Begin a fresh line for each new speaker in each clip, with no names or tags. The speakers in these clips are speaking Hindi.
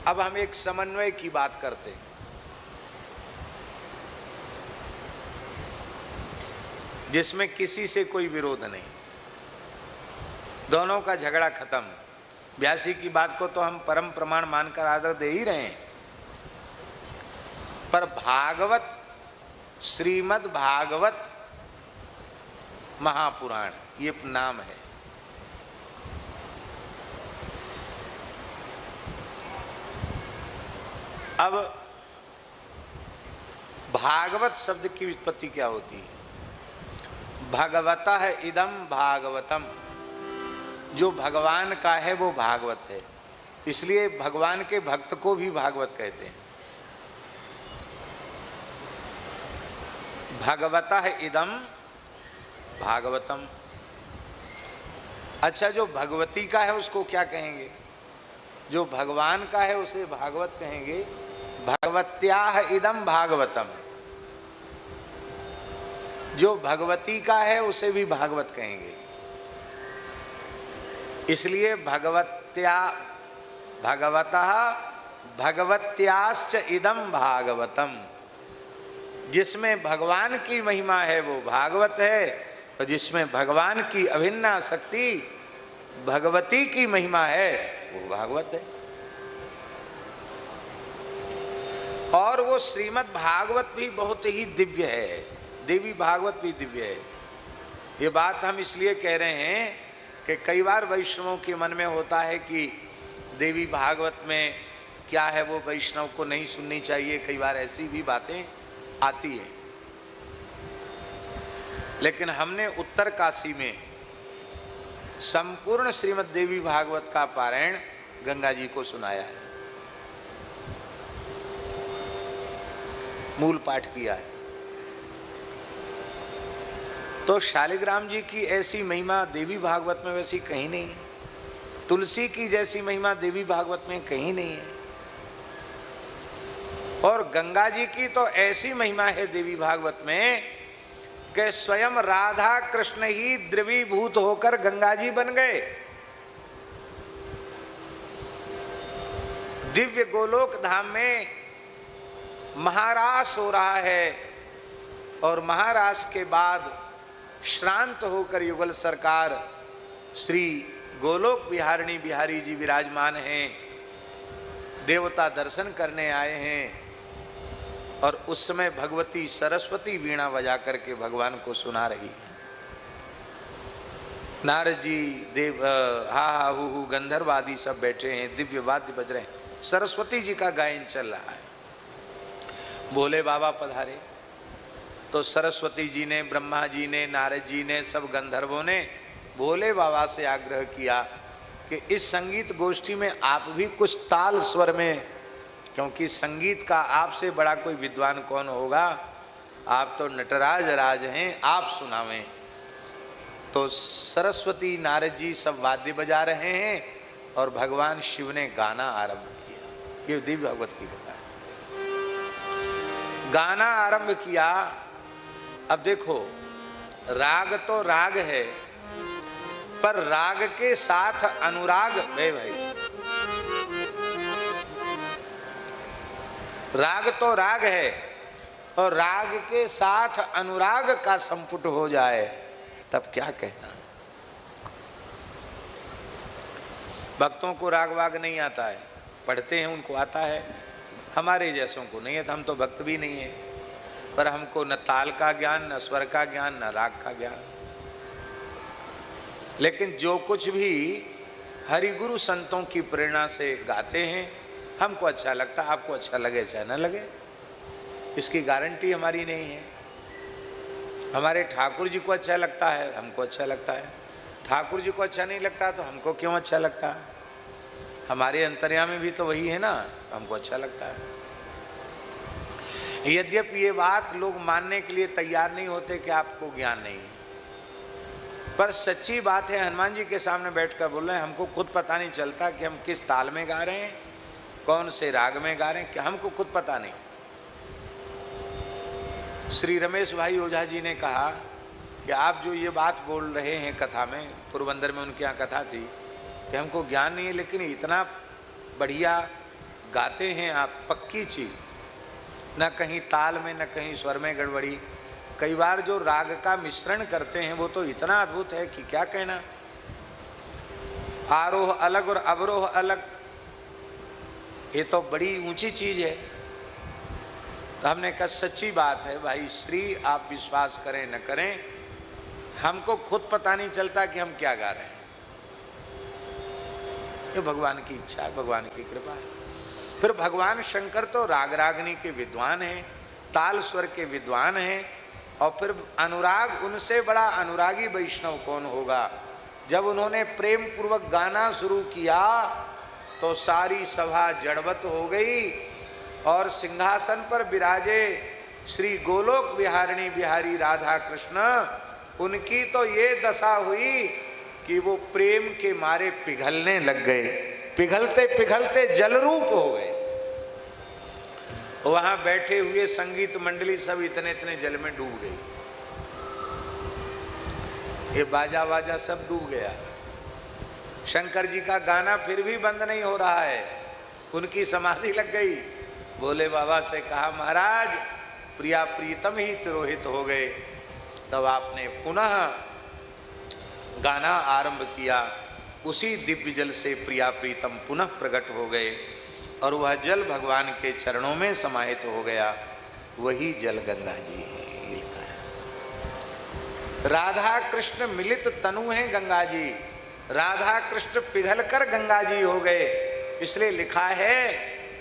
अब हम एक समन्वय की बात करते हैं। जिसमें किसी से कोई विरोध नहीं, दोनों का झगड़ा खत्म। व्यासी की बात को तो हम परम प्रमाण मानकर आदर दे ही रहे हैं, पर भागवत, श्रीमद् भागवत महापुराण ये नाम है। अब भागवत शब्द की व्युत्पत्ति क्या होती है? भगवतः इदं भागवतम, जो भगवान का है वो भागवत है, इसलिए भगवान के भक्त को भी भागवत कहते हैं। भगवतः इदं भागवतम। अच्छा, जो भगवती का है उसको क्या कहेंगे? जो भगवान का है उसे भागवत कहेंगे। भगवत्याः इदं भागवतम, जो भगवती का है उसे भी भागवत कहेंगे। इसलिए भगवत्या भगवतः भगवत्याश्च इदं भागवतम, जिसमें भगवान की महिमा है वो भागवत है, और जिसमें भगवान की अभिन्न शक्ति भगवती की महिमा है वो भागवत है। और वो श्रीमद् भागवत भी बहुत ही दिव्य है, देवी भागवत भी दिव्य है। ये बात हम इसलिए कह रहे हैं कि कई बार वैष्णवों के मन में होता है कि देवी भागवत में क्या है वो वैष्णव को नहीं सुननी चाहिए, कई बार ऐसी भी बातें आती हैं। लेकिन हमने उत्तर काशी में संपूर्ण श्रीमद् देवी भागवत का पारायण गंगा जी को सुनाया है, मूल पाठ किया है। तो शालिग्राम जी की ऐसी महिमा देवी भागवत में वैसी कहीं नहीं है, तुलसी की जैसी महिमा देवी भागवत में कहीं नहीं है, और गंगा जी की तो ऐसी महिमा है देवी भागवत में कि स्वयं राधा कृष्ण ही द्रवीभूत होकर गंगा जी बन गए। दिव्य गोलोक धाम में महारास हो रहा है, और महारास के बाद श्रांत होकर युगल सरकार श्री गोलोक बिहारिणी बिहारी जी विराजमान हैं, देवता दर्शन करने आए हैं। और उस समय भगवती सरस्वती वीणा बजा करके भगवान को सुना रही है। नारद जी, देव, हा हा हु हु, गंधर्व आदि सब बैठे हैं, दिव्य वाद्य बज रहे हैं, सरस्वती जी का गायन चल रहा है। भोले बाबा पधारे तो सरस्वती जी ने, ब्रह्मा जी ने, नारद जी ने, सब गंधर्वों ने भोले बाबा से आग्रह किया कि इस संगीत गोष्ठी में आप भी कुछ ताल स्वर में, क्योंकि संगीत का आपसे बड़ा कोई विद्वान कौन होगा, आप तो नटराज राज हैं, आप सुनावें। तो सरस्वती नारद जी सब वाद्य बजा रहे हैं और भगवान शिव ने गाना आरंभ किया। ये दिव्य भागवत की कथा है। गाना आरंभ किया। अब देखो, राग तो राग है, पर राग के साथ अनुराग है भाई। राग तो राग है, और राग के साथ अनुराग का संपुट हो जाए तब क्या कहना। भक्तों को राग वाग नहीं आता है, पढ़ते हैं उनको आता है, हमारे जैसों को नहीं है। तो हम तो भक्त भी नहीं है, पर हमको न ताल का ज्ञान, न स्वर का ज्ञान, न राग का ज्ञान। लेकिन जो कुछ भी हरिगुरु संतों की प्रेरणा से गाते हैं, हमको अच्छा लगता, आपको अच्छा लगे चाहे न लगे, इसकी गारंटी हमारी नहीं है। हमारे ठाकुर जी को अच्छा लगता है, हमको अच्छा लगता है। ठाकुर जी को अच्छा नहीं लगता तो हमको क्यों अच्छा लगता है? हमारे अंतर्यामी भी तो वही है ना, हमको अच्छा लगता है। यद्यपि ये बात लोग मानने के लिए तैयार नहीं होते कि आपको ज्ञान नहीं है, पर सच्ची बात है। हनुमान जी के सामने बैठकर बोल रहे हैं, हमको खुद पता नहीं चलता कि हम किस ताल में गा रहे हैं, कौन से राग में गा रहे हैं, कि हमको खुद पता नहीं। श्री रमेश भाई ओझा जी ने कहा कि आप जो ये बात बोल रहे हैं कथा में, पोरबंदर में उनके यहाँ कथा थी कि हमको ज्ञान नहीं है, लेकिन इतना बढ़िया गाते हैं आप पक्की चीज, न कहीं ताल में न कहीं स्वर में गड़बड़ी। कई बार जो राग का मिश्रण करते हैं वो तो इतना अद्भुत है कि क्या कहना। आरोह अलग और अवरोह अलग, ये तो बड़ी ऊंची चीज है। तो हमने कहा सच्ची बात है भाई श्री, आप विश्वास करें न करें, हमको खुद पता नहीं चलता कि हम क्या गा रहे हैं। ये भगवान की इच्छा है, भगवान की कृपा है। फिर भगवान शंकर तो राग रागनी के विद्वान हैं, ताल स्वर के विद्वान हैं, और फिर अनुराग, उनसे बड़ा अनुरागी वैष्णव कौन होगा। जब उन्होंने प्रेम पूर्वक गाना शुरू किया तो सारी सभा जड़वत हो गई, और सिंहासन पर विराजे श्री गोलोक विहारिणी बिहारी राधा कृष्ण, उनकी तो ये दशा हुई कि वो प्रेम के मारे पिघलने लग गए, पिघलते पिघलते जलरूप हो गए। वहां बैठे हुए संगीत मंडली सब इतने इतने जल में डूब गई। ये बाजा वाजा सब डूब गया। शंकर जी का गाना फिर भी बंद नहीं हो रहा है, उनकी समाधि लग गई। भोले बाबा से कहा महाराज प्रिया प्रीतम ही तिरोहित हो गए। तब आपने पुनः गाना आरंभ किया। उसी दिव्य जल से प्रिया प्रीतम पुनः प्रकट हो गए, और वह जल भगवान के चरणों में समाहित हो गया। वही जल गंगा जी है। राधा कृष्ण मिलित तनु है गंगा जी, राधा कृष्ण पिघलकर गंगा जी हो गए। इसलिए लिखा है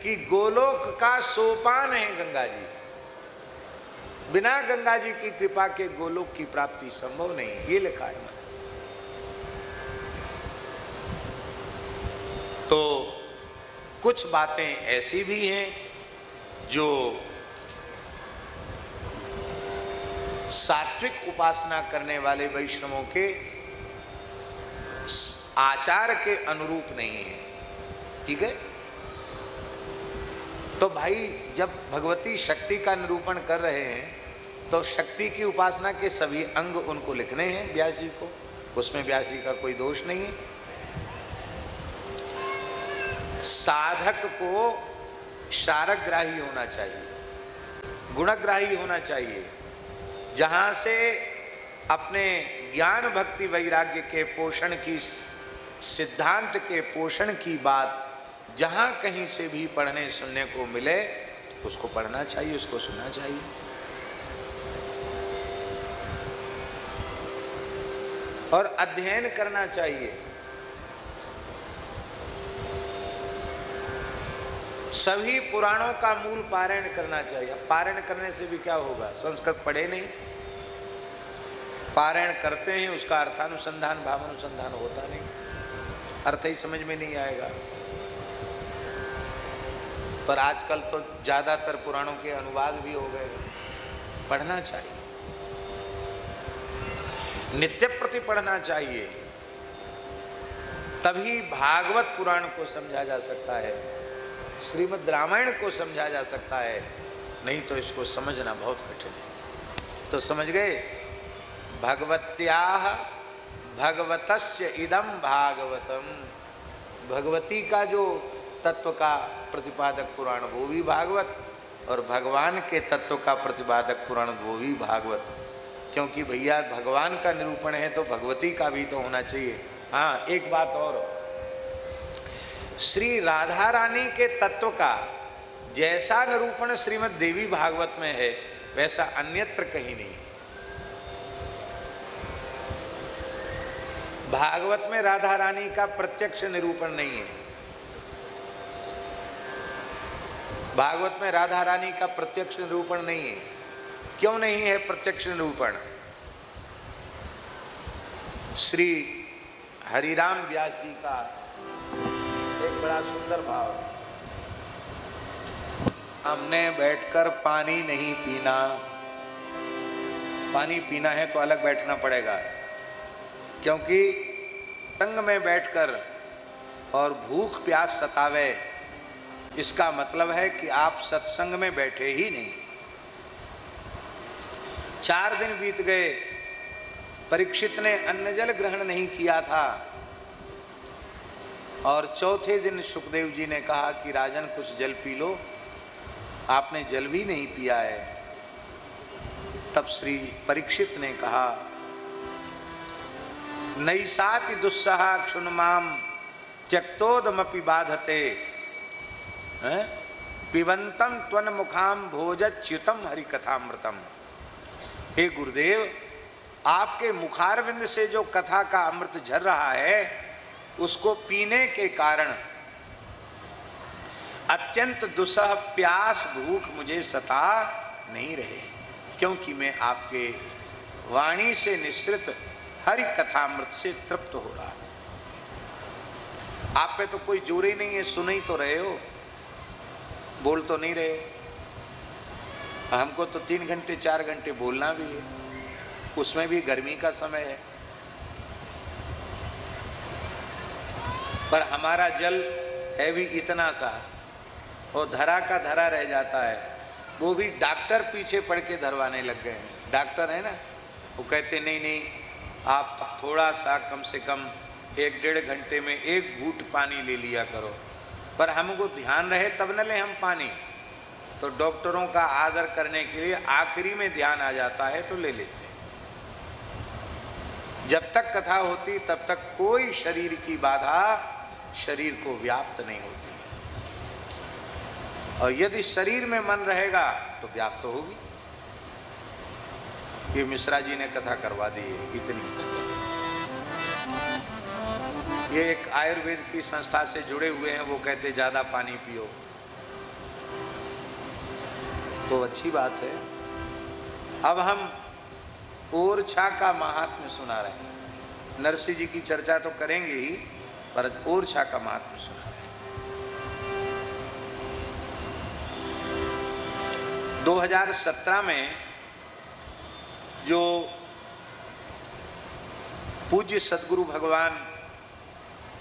कि गोलोक का सोपान है गंगा जी। बिना गंगा जी की कृपा के गोलोक की प्राप्ति संभव नहीं, ये लिखा है। तो कुछ बातें ऐसी भी हैं जो सात्विक उपासना करने वाले वैष्णवों के आचार के अनुरूप नहीं है। ठीक है, तो भाई जब भगवती शक्ति का निरूपण कर रहे हैं तो शक्ति की उपासना के सभी अंग उनको लिखने हैं व्यास जी को, उसमें व्यास जी का कोई दोष नहीं है। साधक को शारग्राही होना चाहिए, गुणग्राही होना चाहिए, जहां से अपने ज्ञान भक्ति वैराग्य के पोषण की, सिद्धांत के पोषण की बात जहां कहीं से भी पढ़ने सुनने को मिले उसको पढ़ना चाहिए, उसको सुनना चाहिए। और अध्ययन करना चाहिए। सभी पुराणों का मूल पारायण करना चाहिए। पारायण करने से भी क्या होगा, संस्कृत पढ़े नहीं, पारायण करते हैं उसका अर्थानुसंधान भावानुसंधान होता नहीं, अर्थ ही समझ में नहीं आएगा। पर आजकल तो ज्यादातर पुराणों के अनुवाद भी हो गए। पढ़ना चाहिए, नित्य प्रति पढ़ना चाहिए, तभी भागवत पुराण को समझा जा सकता है, श्रीमद् रामायण को समझा जा सकता है, नहीं तो इसको समझना बहुत कठिन है। तो समझ गए, भगवत्याः भगवतस्य इदम भागवतम, भगवती का जो तत्व का प्रतिपादक पुराण वो भी भागवत, और भगवान के तत्व का प्रतिपादक पुराण वो भी भागवत। क्योंकि भैया भगवान का निरूपण है तो भगवती का भी तो होना चाहिए। हाँ, एक बात और, श्री राधा रानी के तत्व का जैसा निरूपण श्रीमद् देवी भागवत में है वैसा अन्यत्र कहीं नहीं। भागवत में राधा रानी का प्रत्यक्ष निरूपण नहीं है। भागवत में राधा रानी का प्रत्यक्ष निरूपण नहीं है। क्यों नहीं है प्रत्यक्ष निरूपण? श्री हरिराम व्यास जी का एक बड़ा सुंदर भाव, हमने बैठकर पानी नहीं पीना। पानी पीना है तो अलग बैठना पड़ेगा, क्योंकि संग में बैठकर और भूख प्यास सतावे, इसका मतलब है कि आप सत्संग में बैठे ही नहीं। 4 दिन बीत गए, परीक्षित ने अन्न जल ग्रहण नहीं किया था, और चौथे दिन सुखदेव जी ने कहा कि राजन कुछ जल पी लो, आपने जल भी नहीं पिया है। तब श्री परीक्षित ने कहा, नैसाति दुस्सहा क्षुन्माम त्यक्तोदमपि बाधते पिबंतम त्वन मुखाम भोजच्युतम हरिकथामृतम। हे गुरुदेव, आपके मुखारविंद से जो कथा का अमृत झर रहा है उसको पीने के कारण अत्यंत दुस्सह प्यास भूख मुझे सता नहीं रहे, क्योंकि मैं आपके वाणी से निश्रित हरि कथामृत से तृप्त हो रहा। आप पे तो कोई जोर ही नहीं है, सुन ही तो रहे हो, बोल तो नहीं रहे हो। हमको तो 3 घंटे 4 घंटे बोलना भी है, उसमें भी गर्मी का समय है। पर हमारा जल है भी इतना सा और धरा का धरा रह जाता है। वो भी डॉक्टर पीछे पड़ के धरवाने लग गए हैं। डॉक्टर है ना, वो कहते नहीं नहीं, आप थोड़ा सा कम से कम 1-1.5 घंटे में 1 घूंट पानी ले लिया करो। पर हमको ध्यान रहे तब न लें हम पानी, तो डॉक्टरों का आदर करने के लिए आखिरी में ध्यान आ जाता है तो ले लेते हैं। जब तक कथा होती तब तक कोई शरीर की बाधा शरीर को व्याप्त नहीं होती, और यदि शरीर में मन रहेगा तो व्याप्त होगी। ये मिश्रा जी ने कथा करवा दी है इतनी। ये एक आयुर्वेद की संस्था से जुड़े हुए हैं, वो कहते ज्यादा पानी पियो, तो अच्छी बात है। अब हम ओरछा का महात्म्य सुना रहे हैं। नरसिंह जी की चर्चा तो करेंगे ही, पर ओरछा का महात्म्य सुना रहे हैं। 2017 में जो पूज्य सदगुरु भगवान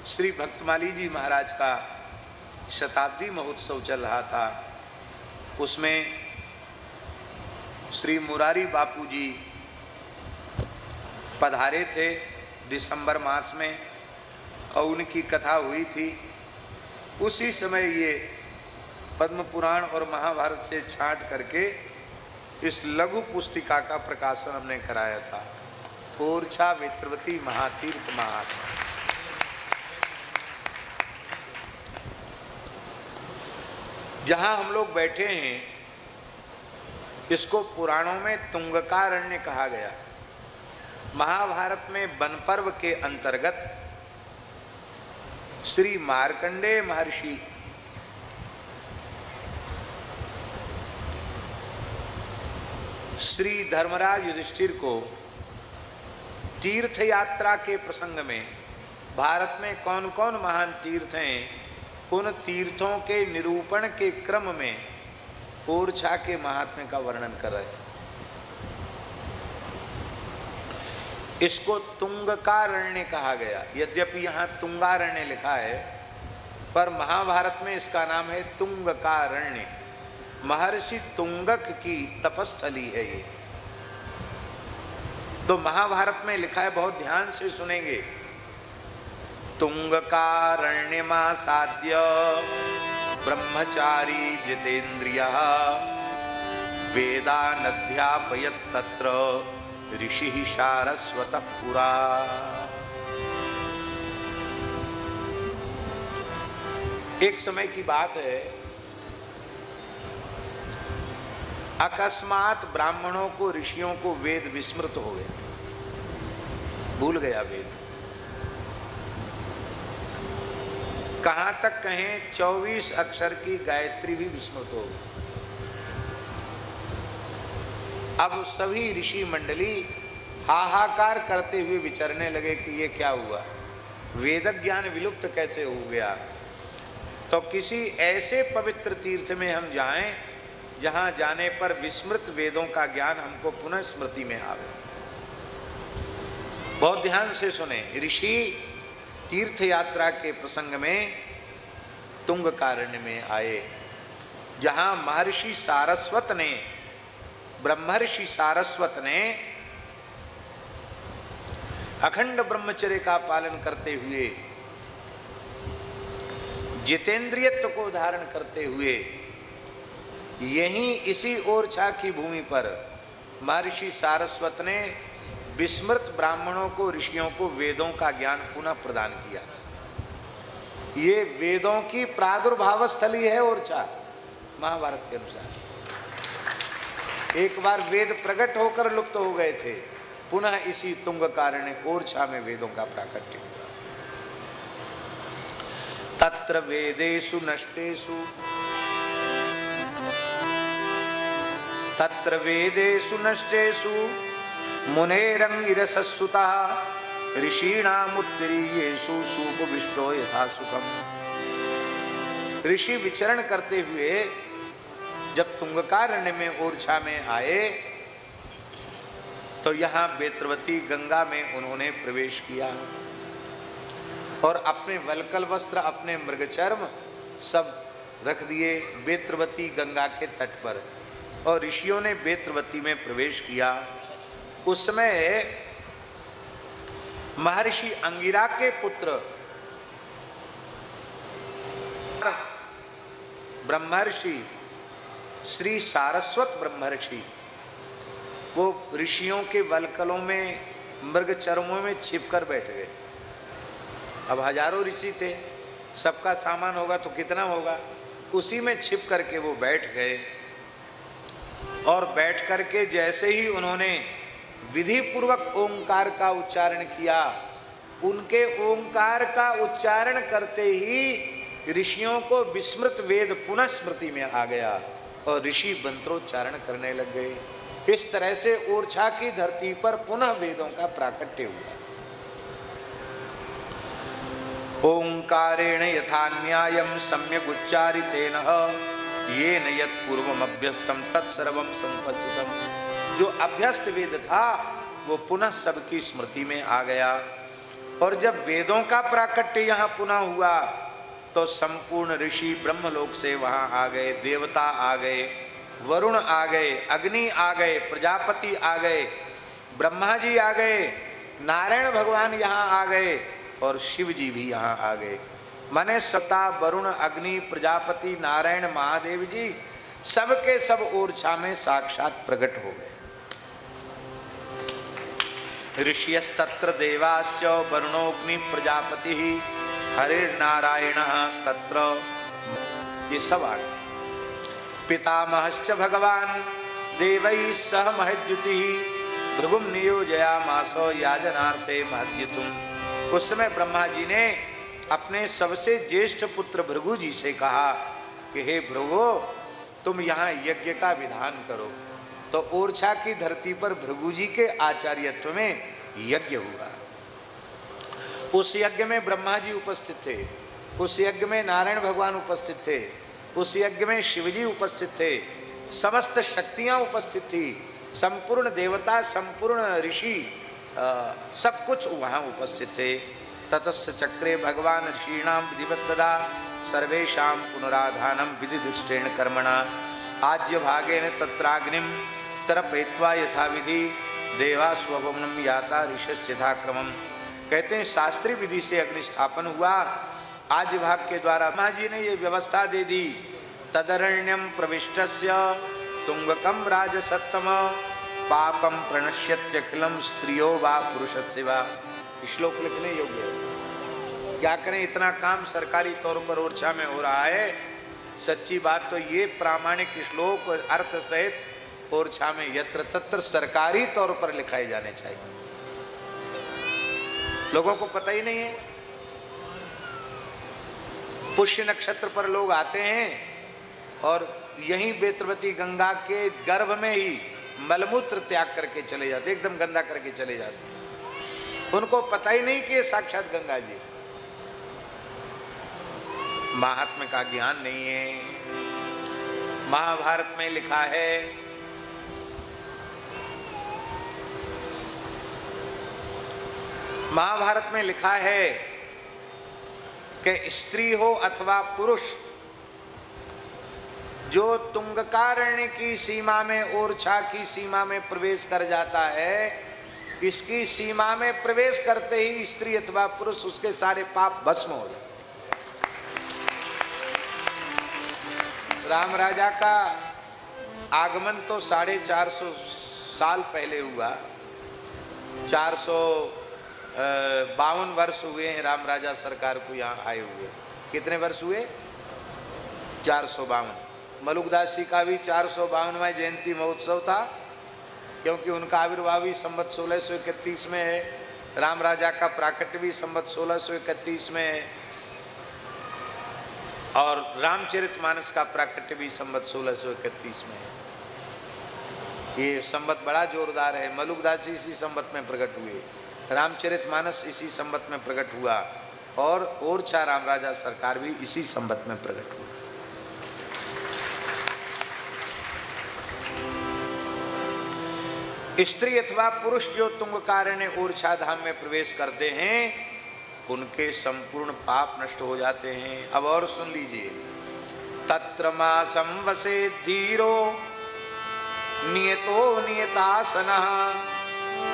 श्री भक्तमाली जी महाराज का शताब्दी महोत्सव चल रहा था, उसमें श्री मुरारी बापू जी पधारे थे दिसंबर मास में, और उनकी कथा हुई थी। उसी समय ये पद्म पुराण और महाभारत से छांट करके इस लघु पुस्तिका का प्रकाशन हमने कराया था, ओरछा वित्रवती महातीर्थ महात्मा। जहां हम लोग बैठे हैं इसको पुराणों में तुंगकारण्य कहा गया। महाभारत में वन पर्व के अंतर्गत श्री मार्कंडेय महर्षि श्री धर्मराज युधिष्ठिर को तीर्थ यात्रा के प्रसंग में भारत में कौन कौन महान तीर्थ हैं, उन तीर्थों के निरूपण के क्रम में ओरछा के महात्म्य का वर्णन कर रहे हैं। इसको तुंगकारण्य कहा गया। यद्यपि यहाँ तुंगारण्य लिखा है, पर महाभारत में इसका नाम है तुंगकारण्य। महर्षि तुंगक की तपस्थली है ये। तो महाभारत में लिखा है, बहुत ध्यान से सुनेंगे। तुंगकारण्यमासाद्य ब्रह्मचारी जितेन्द्रियः वेदानध्यापयत् तत्र ऋषि सारस्वतः पुरा। एक समय की बात है, अकस्मात ब्राह्मणों को, ऋषियों को वेद विस्मृत हो गया, भूल गया वेद। कहां तक कहें 24 अक्षर की गायत्री भी विस्मृत हो गई। अब सभी ऋषि मंडली हाहाकार करते हुए विचरने लगे कि ये क्या हुआ, वेद ज्ञान विलुप्त कैसे हो गया। तो किसी ऐसे पवित्र तीर्थ में हम जाएं जहां जाने पर विस्मृत वेदों का ज्ञान हमको पुनः स्मृति में आवे। बहुत ध्यान से सुने। ऋषि तीर्थ यात्रा के प्रसंग में तुंगकारण्य में आए, जहां महर्षि सारस्वत ने, ब्रह्मर्षि सारस्वत ने अखंड ब्रह्मचर्य का पालन करते हुए जितेंद्रियत्व को धारण करते हुए यहीं इसी ओरछा की भूमि पर महर्षि सारस्वत ने विस्मृत ब्राह्मणों को, ऋषियों को वेदों का ज्ञान पुनः प्रदान किया था। ये वेदों की प्रादुर्भाव स्थली है ओरछा, महाभारत के अनुसार। एक बार वेद प्रकट होकर लुप्त हो गए थे, पुनः इसी तुंगकारण्य ओरछा में वेदों का प्राकट्य हुआ। तत्र वेदेषु नष्टेषु, तत्र वेदेषु नष्टेषु मुनेरंगिरसस्सुतः ऋषीणामुत्तरीयेषु सुपविष्टो यथा सुखम। ऋषि विचरण करते हुए जब तुंगकारण्य में ओरछा में आए तो यहाँ बेत्रवती गंगा में उन्होंने प्रवेश किया और अपने वल्कल वस्त्र, अपने मृगचर्म सब रख दिए बेत्रवती गंगा के तट पर और ऋषियों ने बेत्रवती में प्रवेश किया। उस समय महर्षि अंगिरा के पुत्र ब्रह्मर्षि श्री सारस्वत ब्रह्मर्षि वो ऋषियों के वल्कलों में, मृग चर्मों में छिपकर बैठ गए। अब हजारों ऋषि थे, सबका सामान होगा तो कितना होगा, उसी में छिप करके वो बैठ गए और बैठ करके जैसे ही उन्होंने विधि पूर्वक ओंकार का उच्चारण किया, उनके ओंकार का उच्चारण करते ही ऋषियों को विस्मृत वेद पुनः स्मृति में आ गया और ऋषि मंत्रोच्चारण करने लग गए। इस तरह से ओरछा की धरती पर पुनः वेदों का प्राकट्य हुआ। ओंकारेण यथा न्यायम सम्यक उच्चारितेन येन यत् पूर्वम अभ्यस्तम तत्सर्वम संपस्थितम। जो अभ्यस्त वेद था वो पुनः सबकी स्मृति में आ गया और जब वेदों का प्राकट्य यहाँ पुनः हुआ तो संपूर्ण ऋषि ब्रह्मलोक से वहाँ आ गए, देवता आ गए, वरुण आ गए, अग्नि आ गए, प्रजापति आ गए, ब्रह्मा जी आ गए, नारायण भगवान यहाँ आ गए और शिव जी भी यहाँ आ गए। माने सता, वरुण, अग्नि, प्रजापति, नारायण, महादेव जी सबके सब ओरछा में साक्षात प्रकट हो गए। ऋषियस्तत्र देवाश्च वरुणोऽग्नि प्रजापति हरिर्नारायण तत्र, ये सब आ गए। पितामहश्च भगवान देवैः सह महद्युति भृगुं नियोजयामास याजनार्थे महद्युतुम्। उस समय ब्रह्मा जी ने अपने सबसे ज्येष्ठ पुत्र भृगु जी से कहा कि हे भृगु, तुम यहाँ यज्ञ का विधान करो। तो ओरछा की धरती पर भृगु जी के आचार्यत्व में यज्ञ हुआ। उस यज्ञ में ब्रह्मा जी उपस्थित थे, उस यज्ञ में नारायण भगवान उपस्थित थे, उस यज्ञ में शिवजी उपस्थित थे, समस्त शक्तियां उपस्थित थी, संपूर्ण देवता, संपूर्ण ऋषि, सब कुछ वहाँ उपस्थित थे। ततस्य चक्रे भगवान ऋषीणाम विधिवत्तदा सर्वेषां पुनराधानम विधिदृष्टेन कर्मणा आज्य भागेन तत्राग्निम तरपेत्वा यथा विधि देवा स्वभवनम याता ऋषस्यथाक्रमम्। कहते हैं शास्त्रीय विधि से अग्नि स्थापन हुआ। आज भाग के द्वारा ब्रह्मा जी ने ये व्यवस्था दे दी। तदरण्यम प्रविष्टस्य तुंगकम राजसत्तम पापम प्रणश्यत्यखिलम स्त्रियो वा पुरुषस्य वा। श्लोक लिखने योग्य है। क्या करें, इतना काम सरकारी तौर पर ओरछा में हो रहा है। सच्ची बात तो ये प्रामाणिक श्लोक अर्थ सहित ओरछा में यत्र तत्र सरकारी तौर पर लिखाए जाने चाहिए। लोगों को पता ही नहीं है। पुष्य नक्षत्र पर लोग आते हैं और यहीं बेत्रवती गंगा के गर्भ में ही मलमूत्र त्याग करके चले जाते, एकदम गंदा करके चले जाते। उनको पता ही नहीं कि ये साक्षात गंगा जी। महात्म्य का ज्ञान नहीं है। महाभारत में लिखा है महाभारत में लिखा है कि स्त्री हो अथवा पुरुष जो तुंगकारण्य की सीमा में, ओरछा की सीमा में प्रवेश कर जाता है, इसकी सीमा में प्रवेश करते ही स्त्री अथवा पुरुष उसके सारे पाप भस्म हो जाते। राम राजा का आगमन तो 450 साल पहले हुआ। 452 वर्ष हुए हैं राम राजा सरकार को यहाँ आए हुए। कितने वर्ष हुए? 452। मलुकदास जी का भी 452वां जयंती महोत्सव था, क्योंकि उनका आविर्भाव भी संवत 1631 में है। राम राजा का प्राकट्य भी संवत 1631 में है और रामचरितमानस का प्राकट्य भी संवत 1631 में है। ये संवत बड़ा जोरदार है। मलुकदास जी इसी संवत में प्रकट हुए, रामचरितमानस इसी संवत में प्रकट हुआ और ओरछा राम राजा सरकार भी इसी संवत में प्रकट हुआ। स्त्री अथवा पुरुष जो तुंग कारण्य ओरछा धाम में प्रवेश करते हैं, उनके संपूर्ण पाप नष्ट हो जाते हैं। अब और सुन लीजिए। तत्र मासं वसेत् धीरो नियतो नियतासनः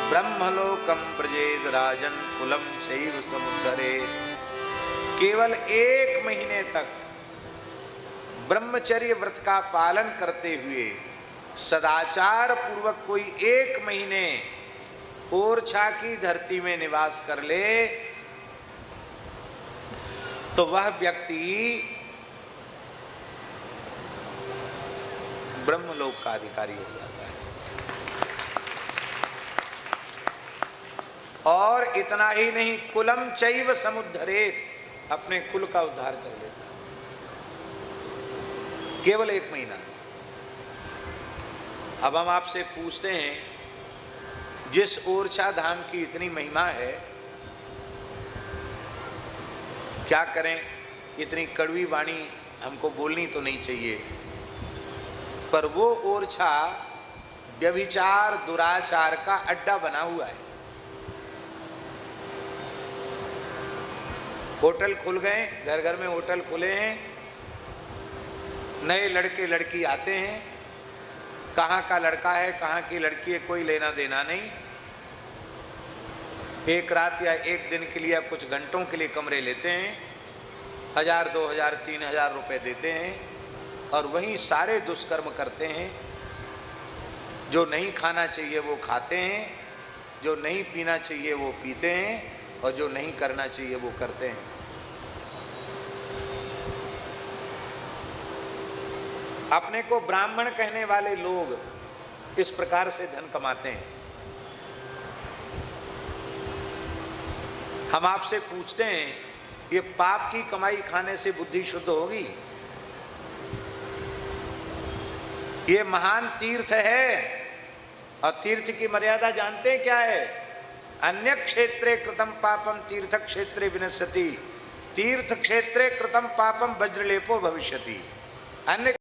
ब्रह्मलोकं व्रजेत राजन कुलं चैव समुद्धरेत्। केवल 1 महीने तक ब्रह्मचर्य व्रत का पालन करते हुए सदाचार पूर्वक कोई 1 महीने ओरछा की धरती में निवास कर ले तो वह व्यक्ति ब्रह्मलोक का अधिकारी हो जाता है। और इतना ही नहीं, कुलम चैव समुद्धरेत, अपने कुल का उद्धार कर लेता। केवल 1 महीना। अब हम आपसे पूछते हैं, जिस ओरछा धाम की इतनी महिमा है, क्या करें? इतनी कड़वी वाणी हमको बोलनी तो नहीं चाहिए, पर वो ओरछा व्यभिचार दुराचार का अड्डा बना हुआ है। होटल खुल गए, घर घर में होटल खुले हैं, नए लड़के लड़की आते हैं, कहाँ का लड़का है कहाँ की लड़की है कोई लेना देना नहीं। एक रात या एक दिन के लिए या कुछ घंटों के लिए कमरे लेते हैं, 1000, 2000, 3000 रुपए देते हैं और वहीं सारे दुष्कर्म करते हैं। जो नहीं खाना चाहिए वो खाते हैं, जो नहीं पीना चाहिए वो पीते हैं और जो नहीं करना चाहिए वो करते हैं। अपने को ब्राह्मण कहने वाले लोग इस प्रकार से धन कमाते हैं। हम आपसे पूछते हैं, ये पाप की कमाई खाने से बुद्धि शुद्ध होगी? ये महान तीर्थ है और तीर्थ की मर्यादा जानते हैं क्या है? अन्य क्षेत्रे कृतम पापम तीर्थ क्षेत्रे विनश्यति, तीर्थ क्षेत्रे कृतम पापम वज्रलेपो भविष्यति। अन्य